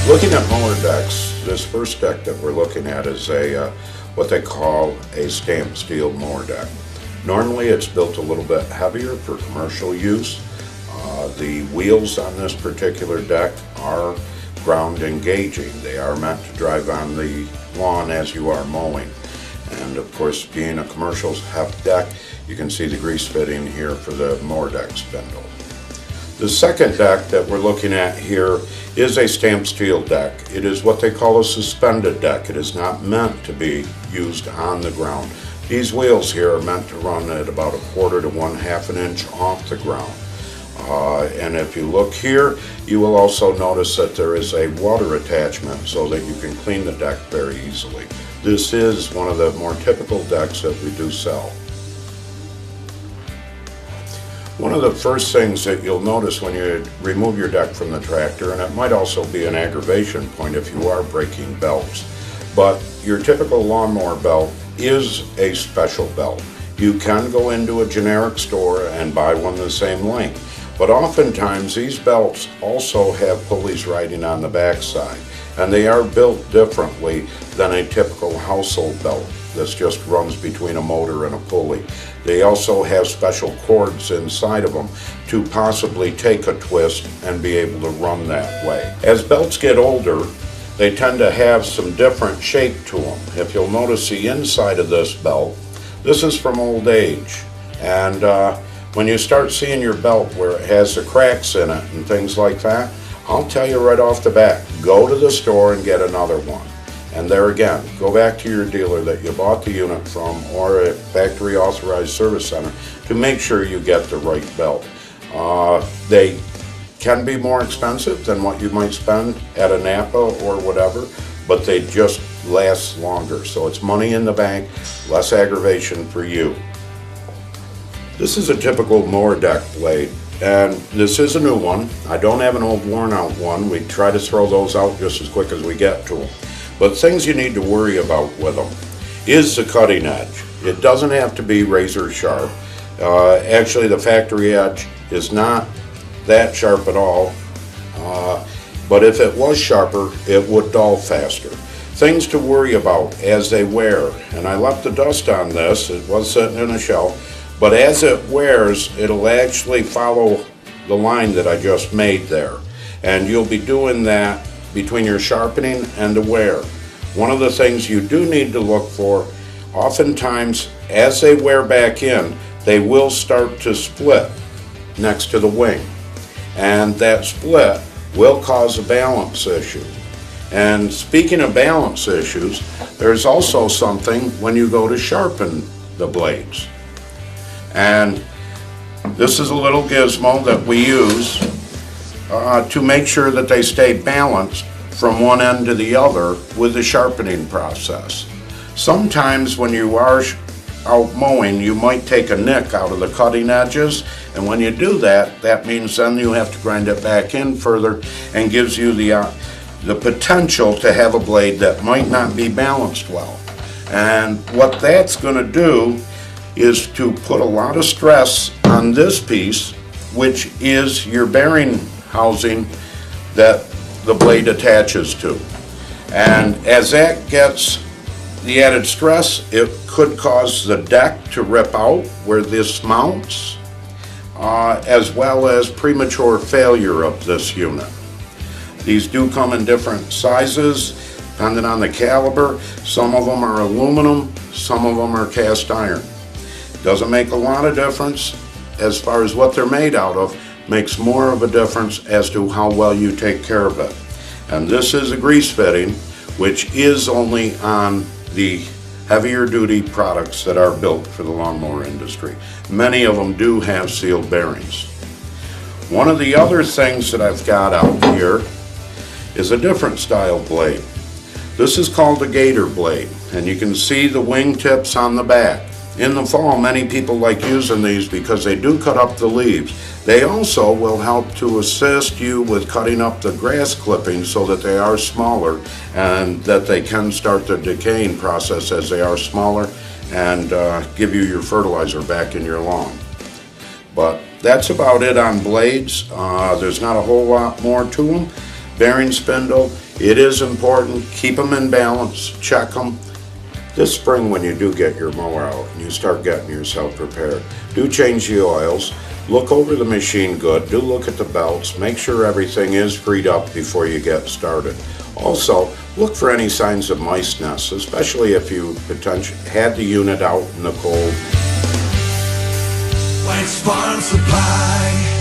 Looking at mower decks, this first deck that we're looking at is a what they call a stamped steel mower deck. Normally it's built a little bit heavier for commercial use. The wheels on this particular deck are ground engaging. They are meant to drive on the lawn as you are mowing. And of course, being a commercial heft deck, you can see the grease fitting here for the mower deck spindle. The second deck that we're looking at here is a stamped steel deck. It is what they call a suspended deck. It is not meant to be used on the ground. These wheels here are meant to run at about 1/4 to 1/2 inch off the ground. And if you look here, you will also notice that there is a water attachment so that you can clean the deck very easily. This is one of the more typical decks that we do sell. One of the first things that you'll notice when you remove your deck from the tractor, and it might also be an aggravation point if you are breaking belts, but your typical lawnmower belt is a special belt. You can go into a generic store and buy one the same length, but oftentimes these belts also have pulleys riding on the backside, and they are built differently than a typical household belt that just runs between a motor and a pulley. They also have special cords inside of them to possibly take a twist and be able to run that way. As belts get older, they tend to have some different shape to them. If you'll notice the inside of this belt, this is from old age. And when you start seeing your belt where it has the cracks in it and things like that, I'll tell you right off the bat, go to the store and get another one. And there again, go back to your dealer that you bought the unit from or a factory authorized service center to make sure you get the right belt. They can be more expensive than what you might spend at a Napa or whatever, but they just last longer. So it's money in the bank, less aggravation for you. This is a typical mower deck blade, and this is a new one. I don't have an old worn out one. We try to throw those out just as quick as we get to them. But things you need to worry about with them is the cutting edge. It doesn't have to be razor sharp. Actually, the factory edge is not that sharp at all. But if it was sharper, it would dull faster. Things to worry about as they wear. And I left the dust on this. It was sitting in a shelf. But as it wears, it'll actually follow the line that I just made there. And you'll be doing that between your sharpening and the wear. One of the things you do need to look for, oftentimes as they wear back in, they will start to split next to the wing. And that split will cause a balance issue. And speaking of balance issues, there's also something when you go to sharpen the blades. And this is a little gizmo that we use to make sure that they stay balanced from one end to the other with the sharpening process. Sometimes when you are out mowing, you might take a nick out of the cutting edges, and when you do that, that means then you have to grind it back in further and gives you the potential to have a blade that might not be balanced well. And what that's going to do is to put a lot of stress on this piece, which is your bearing housing that the blade attaches to. And as that gets the added stress, it could cause the deck to rip out where this mounts, as well as premature failure of this unit. These do come in different sizes, depending on the caliber. Some of them are aluminum, some of them are cast iron. Doesn't make a lot of difference as far as what they're made out of, makes more of a difference as to how well you take care of it. And this is a grease fitting, which is only on the heavier duty products that are built for the lawnmower industry. Many of them do have sealed bearings. One of the other things that I've got out here is a different style blade. This is called a gator blade, and you can see the wing tips on the back. In the fall, many people like using these because they do cut up the leaves. They also will help to assist you with cutting up the grass clippings so that they are smaller and that they can start the decaying process as they are smaller and give you your fertilizer back in your lawn. But that's about it on blades. There's not a whole lot more to them. Bearing spindle, it is important. Keep them in balance, check them. This spring when you do get your mower out and you start getting yourself prepared, do change the oils, look over the machine good, do look at the belts, make sure everything is freed up before you get started. Also, look for any signs of mice nests, especially if you potentially had the unit out in the cold. White Farm Supply.